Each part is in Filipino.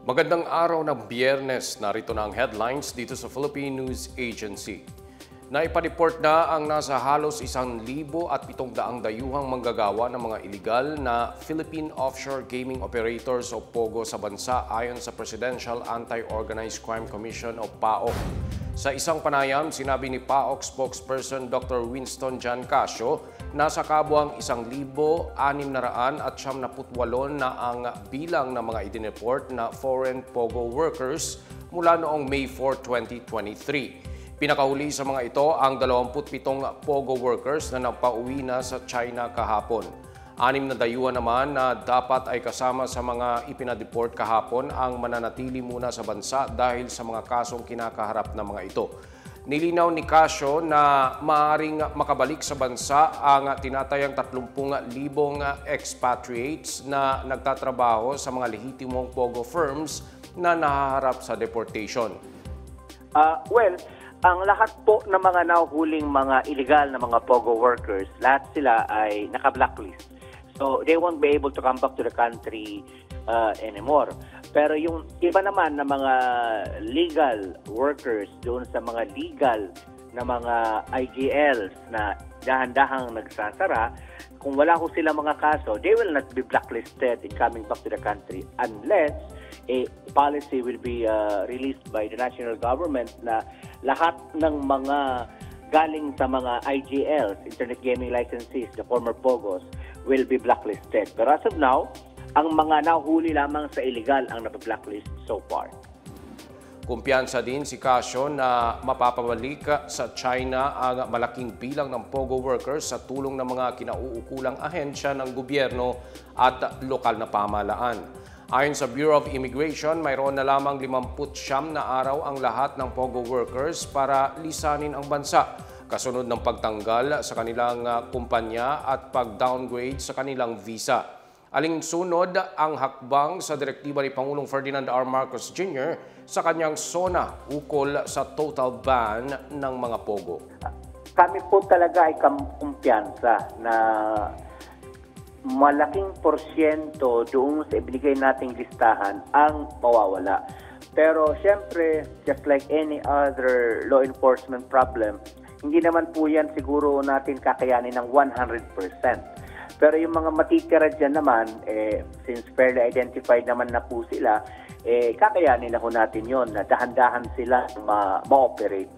Magandang araw ng Biyernes. Narito na ang headlines dito sa Philippine News Agency. Naipareport na ang nasa halos 1,700 dayuhang manggagawa ng mga iligal na Philippine Offshore Gaming Operators o POGO sa bansa ayon sa Presidential Anti-Organized Crime Commission o PAOC. Sa isang panayam, sinabi ni PAOC spokesperson Dr. Winston Jan Casio, nasa kabuang 1,678 na ang bilang ng mga idineport na foreign POGO workers mula noong May 4, 2023. Pinakahuli sa mga ito ang 27 POGO workers na napauwi na sa China kahapon. 6 na dayuhan naman na dapat ay kasama sa mga ipinadeport kahapon ang mananatili muna sa bansa dahil sa mga kasong kinakaharap ng mga ito. Nilinaw ni Casio na maaaring makabalik sa bansa ang tinatayang 30,000 expatriates na nagtatrabaho sa mga lehitimong POGO firms na nahaharap sa deportation. Ang lahat po ng mga nahuhuling mga illegal na mga POGO workers, lahat sila ay naka-blacklist. So they won't be able to come back to the country anymore. Pero yung iba naman na mga legal workers doon sa mga legal na mga IGLs na dahan-dahang nagsasara, kung wala ko sila mga kaso, they will not be blacklisted in coming back to the country unless a policy will be released by the national government na lahat ng mga galing sa mga IGLs, Internet Gaming Licensees, the former POGOs, will be blacklisted. Pero as of now, ang mga nahuli lamang sa illegal ang napablacklist so far. Kumpiyansa din si Casio na mapapabalik sa China ang malaking bilang ng POGO workers sa tulong ng mga kinauukulang ahensya ng gobyerno at lokal na pamahalaan. Ayon sa Bureau of Immigration, mayroon na lamang 59 na araw ang lahat ng POGO workers para lisanin ang bansa, kasunod ng pagtanggal sa kanilang kumpanya at pag-downgrade sa kanilang visa. Alinsunod ang hakbang sa direktiba ni Pangulong Ferdinand R. Marcos Jr. sa kanyang SONA ukol sa total ban ng mga POGO. Kami po talaga ay kumpiyansa na malaking porsyento doon sa ibinigay nating listahan ang mawawala. Pero siyempre, just like any other law enforcement problem, hindi naman po yan siguro natin kakayanin ng 100%. Pero yung mga matitira dyan naman, since fairly identified naman na po sila, kakayanin na po natin yon na dahan-dahan sila ma-operate.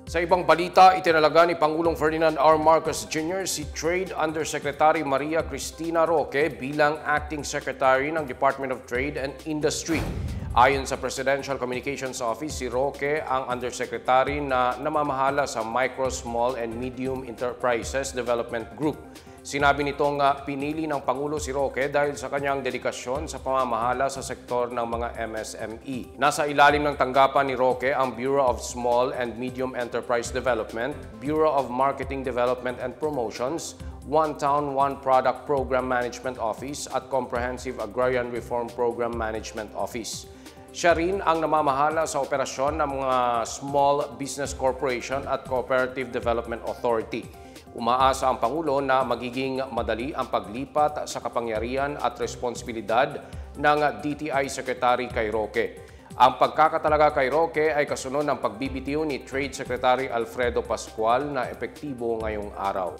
Sa ibang balita, itinalaga ni Pangulong Ferdinand R. Marcos Jr. si Trade Undersecretary Maria Cristina Roque bilang Acting Secretary ng Department of Trade and Industry. Ayon sa Presidential Communications Office, si Roque ang Undersecretary na namamahala sa Micro, Small and Medium Enterprises Development Group. Sinabi nitong pinili ng Pangulo si Roque dahil sa kanyang dedikasyon sa pamamahala sa sektor ng mga MSME. Nasa ilalim ng tanggapan ni Roque ang Bureau of Small and Medium Enterprise Development, Bureau of Marketing Development and Promotions, One Town, One Product Program Management Office at Comprehensive Agrarian Reform Program Management Office. Siya rin ang namamahala sa operasyon ng mga Small Business Corporation at Cooperative Development Authority. Umaasa ang Pangulo na magiging madali ang paglipat sa kapangyarihan at responsibilidad ng DTI Secretary kay Roque. Ang pagkakatalaga kay Roque ay kasunod ng pagbibitiw ni Trade Secretary Alfredo Pascual na epektibo ngayong araw.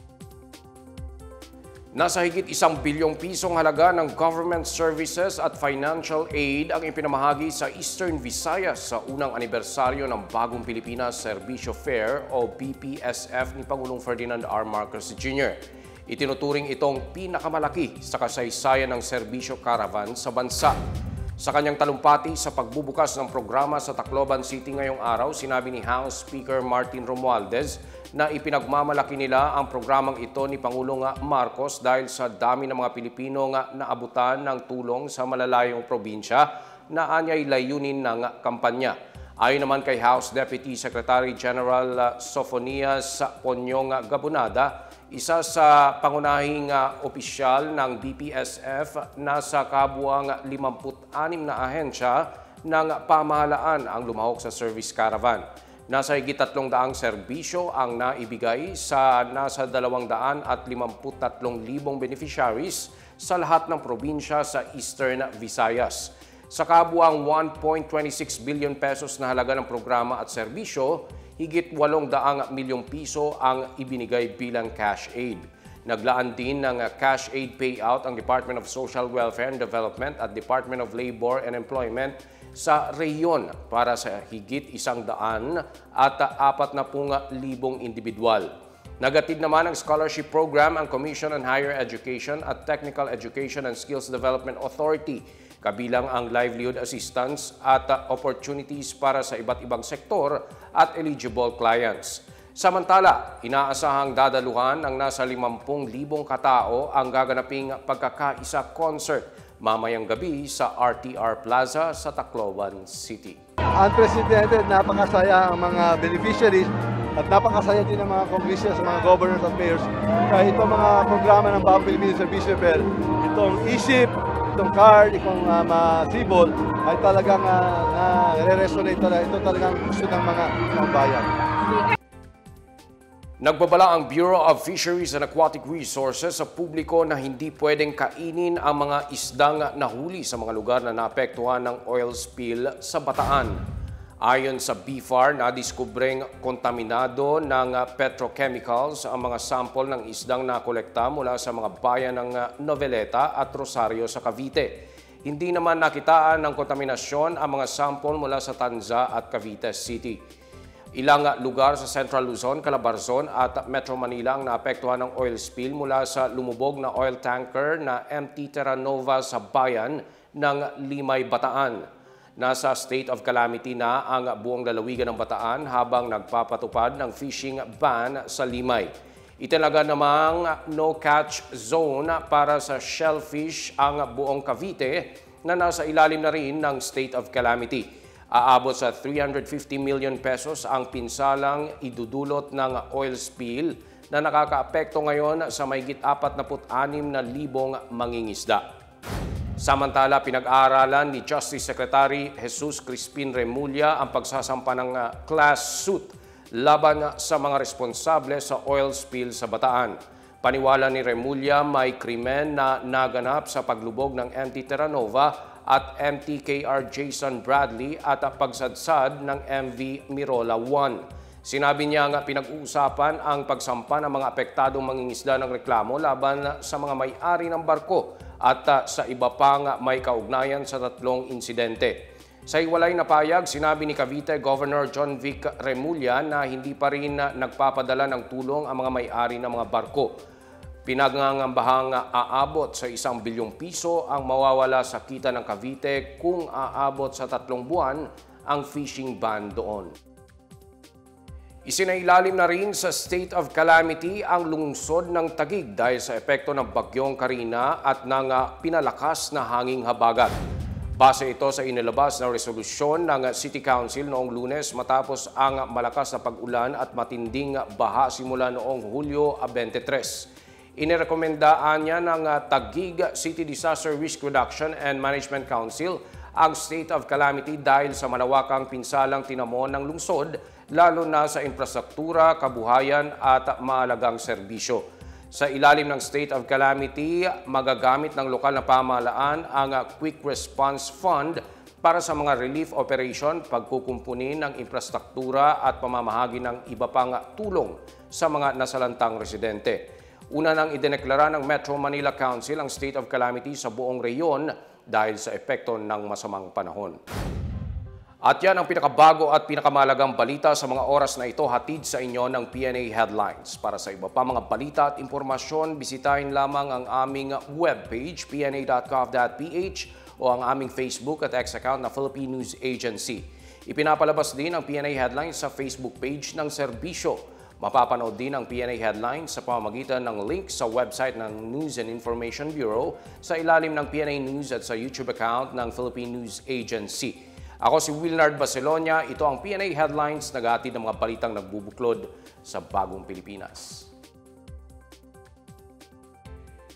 Nasa higit 1 bilyong pisong halaga ng government services at financial aid ang ipinamahagi sa Eastern Visayas sa unang anibersaryo ng Bagong Pilipinas Serbisyo Fair o BPSF ni Pangulong Ferdinand R. Marcos Jr. Itinuturing itong pinakamalaki sa kasaysayan ng serbisyo caravan sa bansa. Sa kanyang talumpati sa pagbubukas ng programa sa Tacloban City ngayong araw, sinabi ni House Speaker Martin Romualdez na ipinagmamalaki nila ang programang ito ni Pangulong Marcos dahil sa dami ng mga Pilipino naabutan ng tulong sa malalayong probinsya na anyay layunin ng kampanya. Ayon naman kay House Deputy Secretary General Sofonias Ponyong Gabonada, isa sa pangunahing opisyal ng BPSF na sa kabuang 56 na ahensya ng pamahalaan ang lumahok sa service caravan. Nasa higit 300 serbisyo ang naibigay sa nasa 253,000 beneficiaries sa lahat ng probinsya sa Eastern Visayas. Sa kabuang 1.26 billion pesos na halaga ng programa at serbisyo, higit 800 milyong piso ang ibinigay bilang cash aid. Naglaan din ng cash aid payout ang Department of Social Welfare and Development at Department of Labor and Employment sa rehiyon para sa higit 100 at 40,000 individual. Nagatid naman ang scholarship program ang Commission on Higher Education at Technical Education and Skills Development Authority, kabilang ang livelihood assistance at opportunities para sa iba't ibang sektor at eligible clients. Samantala, inaasahang dadaluhan ng nasa 50,000 katao ang gaganaping pagkakaisa concert mamayang gabi sa RTR Plaza sa Tacloban City. Unprecedented, napakasaya ang mga beneficiaries at napakasaya din ang mga congressmen, mga governors at mayors. Kahit itong mga programa ng Bagong Pilipinas Servicio Fair, itong eSIP, itong card, itong Sibol, ay talagang nare-resonate talaga. Ito talagang gusto ng mga pambayan. Nagbabala ang Bureau of Fisheries and Aquatic Resources sa publiko na hindi pwedeng kainin ang mga isdang nahuli sa mga lugar na naapektuhan ng oil spill sa Bataan. Ayon sa BFAR, nadiskubreng kontaminado ng petrochemicals ang mga sample ng isdang nakolekta mula sa mga bayan ng Noveleta at Rosario sa Cavite. Hindi naman nakitaan ng kontaminasyon ang mga sample mula sa Tanza at Cavite City. Ilang lugar sa Central Luzon, Calabarzon at Metro Manila ang naapektuhan ng oil spill mula sa lumubog na oil tanker na MT Terra Nova sa bayan ng Limay, Bataan. Nasa state of calamity na ang buong lalawigan ng Bataan habang nagpapatupad ng fishing ban sa Limay. Italaga namang no-catch zone para sa shellfish ang buong Cavite na nasa ilalim na rin ng state of calamity. Aabot sa 350 million pesos ang pinsalang idudulot ng oil spill na nakakaapekto ngayon sa mahigit 46,000 mangingisda. Samantala, pinag-aaralan ni Justice Secretary Jesus Crispin Remulla ang pagsasampa ng class suit laban sa mga responsable sa oil spill sa Bataan. Paniwala ni Remulla may krimen na naganap sa paglubog ng MT Terra Nova at MTKR Jason Bradley at pagsadsad ng MV Mirola 1. Sinabi niya nga pinag-uusapan ang pagsampa ng mga apektadong mangingisda ng reklamo laban sa mga may-ari ng barko at sa iba pang may kaugnayan sa tatlong insidente. Sa hiwalay na payag, sinabi ni Cavite Governor John Vic Remulla na hindi pa rin nagpapadala ng tulong ang mga may-ari ng mga barko. Pinagngangambahang aabot sa 1 bilyong piso ang mawawala sa kita ng Cavite kung aabot sa 3 buwan ang fishing ban doon. Isinailalim na rin sa state of calamity ang lungsod ng Taguig dahil sa epekto ng bagyong Karina at ng pinalakas na hanging habagat. Base ito sa inilabas na resolusyon ng City Council noong Lunes matapos ang malakas na pag-ulan at matinding baha simula noong Hulyo 23. Inirekomendaan niya ng Taguig City Disaster Risk Reduction and Management Council ang state of calamity dahil sa malawakang pinsalang tinamon ng lungsod, lalo na sa infrastruktura, kabuhayan at mahalagang serbisyo. Sa ilalim ng state of calamity, magagamit ng lokal na pamahalaan ang Quick Response Fund para sa mga relief operation, pagkukumpuni ng infrastruktura at pamamahagi ng iba pang tulong sa mga nasalantang residente. Una nang idineklara ng Metro Manila Council ang state of calamity sa buong rehiyon dahil sa epekto ng masamang panahon. At yan ang pinakabago at pinakamalagang balita sa mga oras na ito, hatid sa inyo ng PNA Headlines. Para sa iba pa mga balita at impormasyon, bisitahin lamang ang aming webpage, pna.gov.ph o ang aming Facebook at X account na Philippine News Agency. Ipinapalabas din ang PNA Headlines sa Facebook page ng serbisyo. Mapapanood din ang PNA Headlines sa pamamagitan ng link sa website ng News and Information Bureau, sa ilalim ng PNA News at sa YouTube account ng Philippine News Agency. Ako si Wilnard Bacelonia, ito ang PNA Headlines, naghahatid ng mga balitang nagbubuklod sa bagong Pilipinas.